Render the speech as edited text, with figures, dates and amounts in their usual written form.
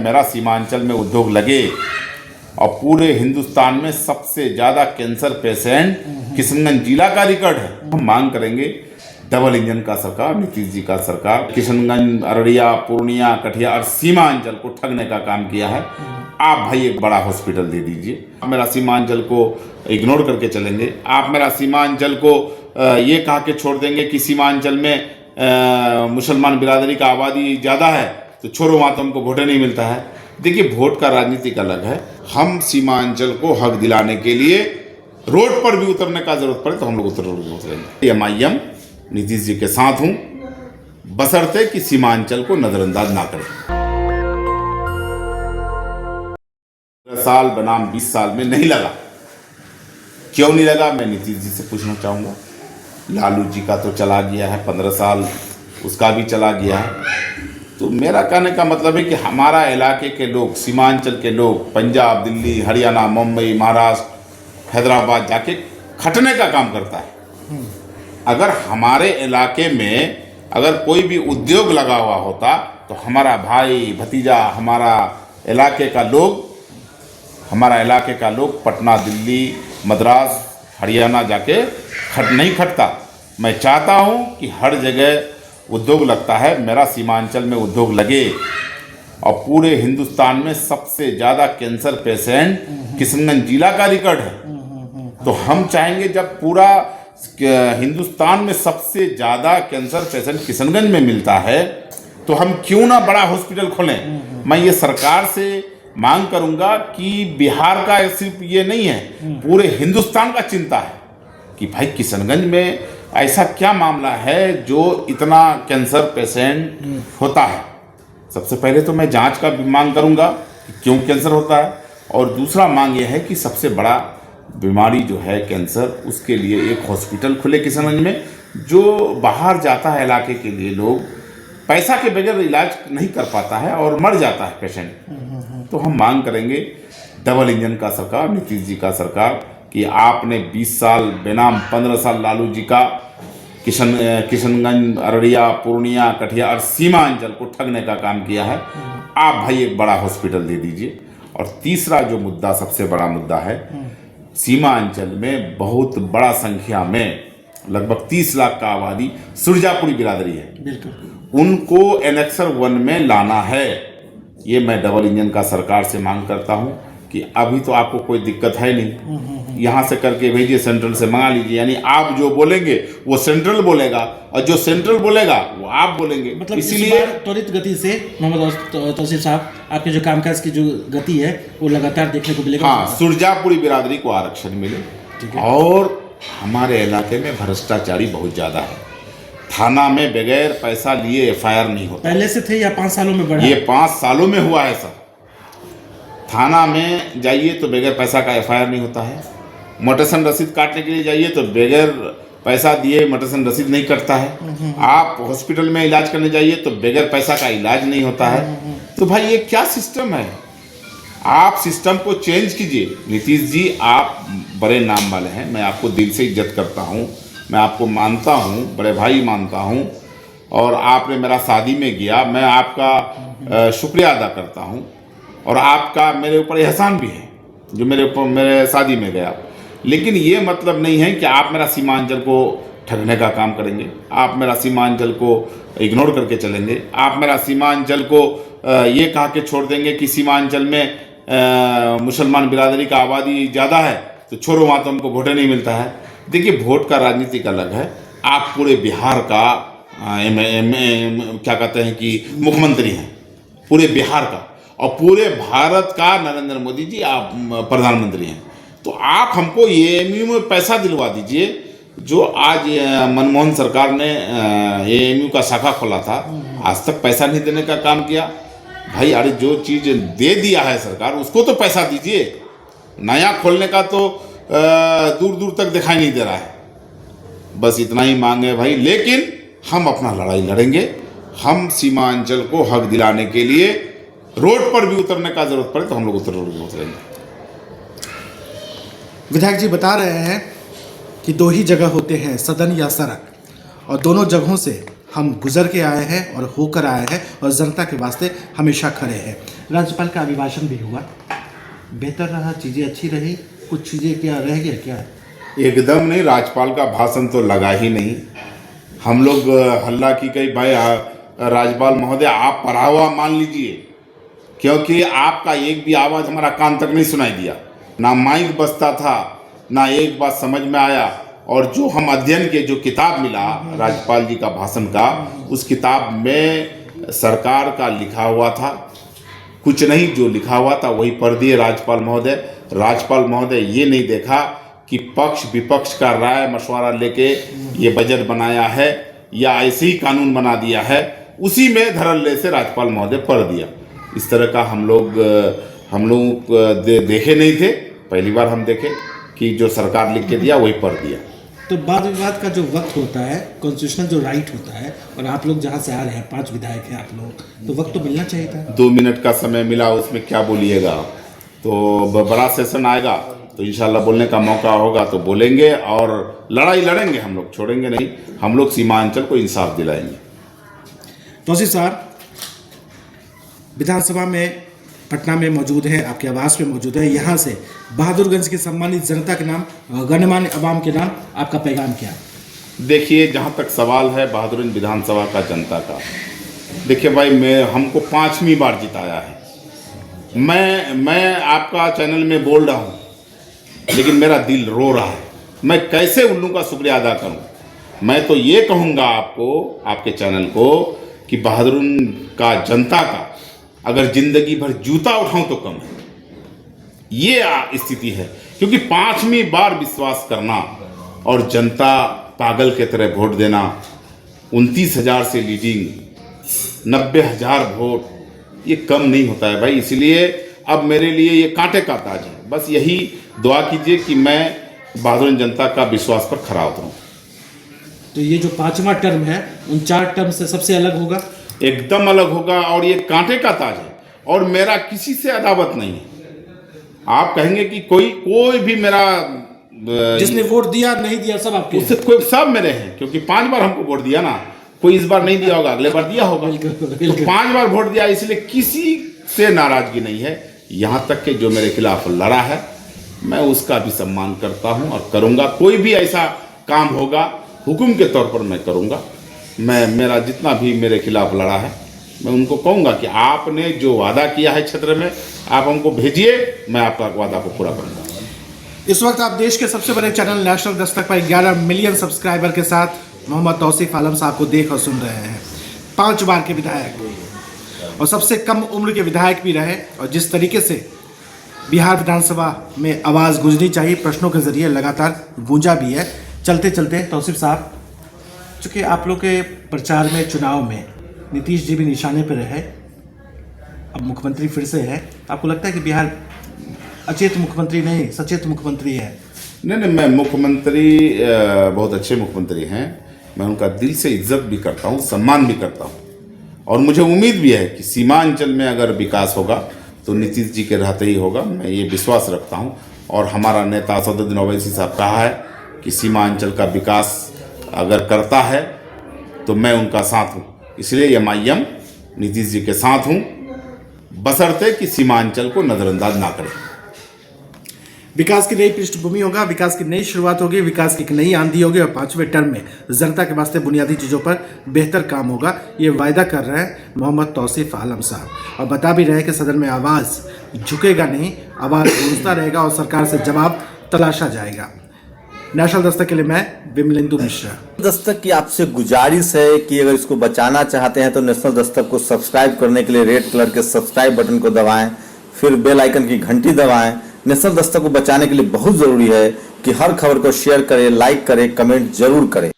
मेरा सीमांचल में उद्योग लगे और पूरे हिंदुस्तान में सबसे ज़्यादा कैंसर पेशेंट किशनगंज जिला का रिकॉर्ड है। हम मांग करेंगे डबल इंजन का सरकार, नीतीश जी का सरकार। किशनगंज, अररिया, पूर्णिया, कटिहार सीमांचल को ठगने का काम किया है। आप भाई एक बड़ा हॉस्पिटल दे दीजिए। आप मेरा सीमांचल को इग्नोर करके चलेंगे, आप मेरा सीमांचल को ये कहा के छोड़ देंगे कि सीमांचल में मुसलमान बिरादरी का आबादी ज़्यादा है तो छोड़ो, वहाँ तो हमको वोट नहीं मिलता है। देखिए, वोट का राजनीतिक अलग है। हम सीमांचल को हक दिलाने के लिए रोड पर भी उतरने का जरूरत पड़े तो हम लोग उतरेंगे। MIM नीतीश जी के साथ हूँ, बशर्ते कि सीमांचल को नजरअंदाज ना करें। साल बनाम 20 साल में नहीं लगा। क्यों नहीं लगा, मैं नीतीश जी से पूछना चाहूँगा। लालू जी का तो चला गया है, 15 साल उसका भी चला गया है। तो मेरा कहने का मतलब है कि हमारा इलाके के लोग, सीमांचल के लोग पंजाब, दिल्ली, हरियाणा, मुंबई, महाराष्ट्र, हैदराबाद जाके खटने का काम करता है। अगर हमारे इलाके में अगर कोई भी उद्योग लगा हुआ होता तो हमारा भाई भतीजा, हमारा इलाके का लोग पटना, दिल्ली, मद्रास, हरियाणा जाके नहीं खटता। मैं चाहता हूँ कि हर जगह उद्योग लगता है, मेरा सीमांचल में उद्योग लगे और पूरे हिंदुस्तान में सबसे ज़्यादा कैंसर पेशेंट किशनगंज जिला का रिकॉर्ड है। तो हम चाहेंगे जब पूरा हिंदुस्तान में सबसे ज़्यादा कैंसर पेशेंट किशनगंज में मिलता है तो हम क्यों ना बड़ा हॉस्पिटल खोलें। मैं ये सरकार से मांग करूंगा कि बिहार का सिर्फ ये नहीं है, पूरे हिंदुस्तान का चिंता है कि भाई किशनगंज में ऐसा क्या मामला है जो इतना कैंसर पेशेंट होता है। सबसे पहले तो मैं जांच का भी मांग करूंगा कि क्यों कैंसर होता है, और दूसरा मांग ये है कि सबसे बड़ा बीमारी जो है कैंसर, उसके लिए एक हॉस्पिटल खुले किशनगंज में। जो बाहर जाता है इलाके के लिए लोग पैसा के बगैर इलाज नहीं कर पाता है और मर जाता है पेशेंट। तो हम मांग करेंगे डबल इंजन का सरकार, नीतीश जी का सरकार, कि आपने 20 साल बेनाम 15 साल लालू जी का किशनगंज, अररिया, पूर्णिया, कटिहार सीमांचल को ठगने का काम किया है। आप भाई एक बड़ा हॉस्पिटल दे दीजिए। और तीसरा जो मुद्दा, सबसे बड़ा मुद्दा है, सीमांचल में बहुत बड़ा संख्या में लगभग 30 लाख का आबादी सुरजापुरी बिरादरी है। बिल्कुल, उनको एनेक्सर 1 में लाना है। ये मैं डबल इंजन का सरकार से मांग करता हूं कि अभी तो आपको कोई दिक्कत है नहीं, यहाँ से करके भेजिए, सेंट्रल से मंगा लीजिए। यानी आप जो बोलेंगे वो सेंट्रल बोलेगा और जो सेंट्रल बोलेगा वो आप बोलेंगे। मतलब इसीलिए त्वरित गति से मोहम्मद तौसीफ साहब, आपके जो कामकाज की जो गति है वो लगातार देखने को मिलेगा। हाँ, सुरजापुरी बिरादरी को आरक्षण मिले। और हमारे इलाके में भ्रष्टाचारी बहुत ज़्यादा है। थाना में बगैर पैसा लिए FIR नहीं होता। पहले से थे या 5 सालों में बढ़ा? ये 5 सालों में हुआ है सर। थाना में जाइए तो बगैर पैसा का FIR नहीं होता है। मोटेशन रसीद काटने के लिए जाइए तो बगैर पैसा दिए मोटेशन रसीद नहीं कटता है। आप हॉस्पिटल में इलाज करने जाइए तो बगैर पैसा का इलाज नहीं होता है। तो भाई ये क्या सिस्टम है? आप सिस्टम को चेंज कीजिए। नीतीश जी, आप बड़े नाम वाले हैं, मैं आपको दिल से इज्जत करता हूँ, मैं आपको मानता हूँ, बड़े भाई मानता हूँ। और आपने मेरा शादी में गया, मैं आपका शुक्रिया अदा करता हूँ। और आपका मेरे ऊपर एहसान भी है जो मेरे शादी में गया। लेकिन ये मतलब नहीं है कि आप मेरा सीमांचल को ठगने का काम करेंगे, आप मेरा सीमांचल को इग्नोर करके चलेंगे, आप मेरा सीमांचल को ये कहा के छोड़ देंगे कि सीमांचल में मुसलमान बिरादरी का आबादी ज़्यादा है तो छोड़ो, वहाँ तो हमको वोट नहीं मिलता है। देखिए, वोट का राजनीतिक अलग है। आप पूरे बिहार का क्या कहते हैं कि मुख्यमंत्री हैं, पूरे बिहार का, और पूरे भारत का नरेंद्र मोदी जी आप प्रधानमंत्री हैं। तो आप हमको AMU में पैसा दिलवा दीजिए। जो आज मनमोहन सरकार ने AMU का शाखा खोला था, आज तक पैसा नहीं देने का काम किया। भाई, अरे जो चीज़ दे दिया है सरकार उसको तो पैसा दीजिए। नया खोलने का तो दूर दूर तक दिखाई नहीं दे रहा है। बस इतना ही मांग है भाई। लेकिन हम अपना लड़ाई लड़ेंगे। हम सीमांचल को हक दिलाने के लिए रोड पर भी उतरने का जरूरत पड़े तो हम लोग उतरेंगे। विधायक जी बता रहे हैं कि 2 ही जगह होते हैं, सदन या सड़क, और दोनों जगहों से हम गुजर के आए हैं और होकर आए हैं और जनता के वास्ते हमेशा खड़े हैं। राज्यपाल का अभिभाषण भी हुआ, बेहतर रहा, चीज़ें अच्छी रही, कुछ चीज़ें क्या रह गया क्या? एकदम नहीं, राज्यपाल का भाषण तो लगा ही नहीं। हम लोग हल्ला की कही भाई राज्यपाल महोदय आप पढ़ा हुआ मान लीजिए, क्योंकि आपका एक भी आवाज़ हमारा कान तक नहीं सुनाई दिया, ना माइक बजता था, ना एक बात समझ में आया। और जो हम अध्ययन के जो किताब मिला राज्यपाल जी का भाषण का, उस किताब में सरकार का लिखा हुआ था, कुछ नहीं, जो लिखा हुआ था वही पढ़ दिए राज्यपाल महोदय। राज्यपाल महोदय ये नहीं देखा कि पक्ष विपक्ष का राय मशवरा लेके ये बजट बनाया है या ऐसे ही कानून बना दिया है, उसी में धड़ल्ले से राज्यपाल महोदय पढ़ दिया। इस तरह का हम लोग देखे नहीं थे, पहली बार हम देखे कि जो सरकार लिख के दिया वही पढ़ दिया। तो वाद विवाद का जो वक्त होता है, कॉन्स्टिट्यूशनल जो राइट होता है, और आप लोग जहाँ से आ रहे हैं 5 विधायक हैं आप लोग, तो वक्त तो मिलना चाहिए था। 2 मिनट का समय मिला, उसमें क्या बोलिएगा। तो बड़ा सेशन आएगा तो इंशाल्लाह बोलने का मौका होगा तो बोलेंगे, और लड़ाई लड़ेंगे, हम लोग छोड़ेंगे नहीं, हम लोग सीमांचल को इंसाफ दिलाएंगे। तौसीफ साहब विधानसभा में पटना में मौजूद है, आपके आवास में मौजूद है, यहाँ से बहादुरगंज की सम्मानित जनता के नाम, गणमान्य अवाम के नाम आपका पैगाम क्या है? देखिए, जहाँ तक सवाल है बहादुरगंज विधानसभा का जनता का, देखिए भाई, मैं हमको 5वीं बार जिताया है। मैं आपका चैनल में बोल रहा हूँ, लेकिन मेरा दिल रो रहा है। मैं कैसे उल्लू का शुक्रिया अदा करूँ। मैं तो ये कहूँगा आपको, आपके चैनल को, कि बहादुरगंज का जनता का अगर ज़िंदगी भर जूता उठाऊं तो कम है, ये स्थिति है। क्योंकि 5वीं बार विश्वास करना और जनता पागल के तरह वोट देना, 29,000 से लीडिंग, 90,000 वोट, ये कम नहीं होता है भाई। इसलिए अब मेरे लिए ये कांटे का ताज है। बस यही दुआ कीजिए कि मैं बहादुरगंज जनता का विश्वास पर खरा उतरूं। तो ये जो 5वां टर्म है उन 4 टर्म से सबसे अलग होगा? एकदम अलग होगा, और ये कांटे का ताज है, और मेरा किसी से अदावत नहीं है। आप कहेंगे कि कोई भी मेरा जिसने वोट दिया नहीं दिया सब आपके, उससे कोई सब मेरे हैं, क्योंकि 5 बार हमको वोट दिया ना, कोई इस बार नहीं दिया होगा, अगले बार दिया होगा। तो 5 बार वोट दिया, इसलिए किसी से नाराजगी नहीं है। यहाँ तक कि जो मेरे खिलाफ लड़ा है, मैं उसका भी सम्मान करता हूँ और करूँगा। कोई भी ऐसा काम होगा हुक्म के तौर पर मैं करूँगा। मेरा जितना भी मेरे खिलाफ लड़ा है, मैं उनको कहूँगा कि आपने जो वादा किया है क्षेत्र में, आप हमको भेजिए, मैं आपका वादा को पूरा करूँगा। इस वक्त आप देश के सबसे बड़े चैनल नेशनल दस्तक पर 11 मिलियन सब्सक्राइबर के साथ मोहम्मद तौसीफ आलम साहब को देख और सुन रहे हैं। 5 बार के विधायक और सबसे कम उम्र के विधायक भी रहे, और जिस तरीके से बिहार विधानसभा में आवाज़ गूंजनी चाहिए, प्रश्नों के जरिए लगातार गूंजा भी है। चलते चलते तौसीफ साहब, चूँकि आप लोग के प्रचार में, चुनाव में नीतीश जी भी निशाने पर रहे, अब मुख्यमंत्री फिर से है, आपको लगता है कि बिहार अचेत मुख्यमंत्री नहीं सचेत मुख्यमंत्री है? नहीं, मैं मुख्यमंत्री बहुत अच्छे मुख्यमंत्री हैं, मैं उनका दिल से इज्जत भी करता हूँ, सम्मान भी करता हूँ, और मुझे उम्मीद भी है कि सीमांचल में अगर विकास होगा तो नीतीश जी के रहते ही होगा, मैं ये विश्वास रखता हूँ। और हमारा नेता असदुद्दीन ओवैसी साहब कहा है कि सीमांचल का विकास अगर करता है तो मैं उनका साथ हूँ, इसलिए MIM नीतीश जी के साथ हूँ, बशर्ते कि सीमांचल को नज़रअंदाज ना करें। विकास की नई पृष्ठभूमि होगा, विकास की नई शुरुआत होगी, विकास की एक नई आंधी होगी, और 5वें टर्म में जनता के वास्ते बुनियादी चीज़ों पर बेहतर काम होगा, ये वायदा कर रहे हैं मोहम्मद तौसीफ आलम साहब, और बता भी रहे हैं कि सदन में आवाज़ झुकेगा नहीं, आवाज़ गूंजता रहेगा और सरकार से जवाब तलाशा जाएगा। नेशनल दस्तक के लिए मैं विमलेंदु मिश्रा। दस्तक की आपसे गुजारिश है कि अगर इसको बचाना चाहते हैं तो नेशनल दस्तक को सब्सक्राइब करने के लिए रेड कलर के सब्सक्राइब बटन को दबाएं, फिर बेल आइकन की घंटी दबाएं। नेशनल दस्तक को बचाने के लिए बहुत जरूरी है कि हर खबर को शेयर करें, लाइक करें, कमेंट जरूर करें।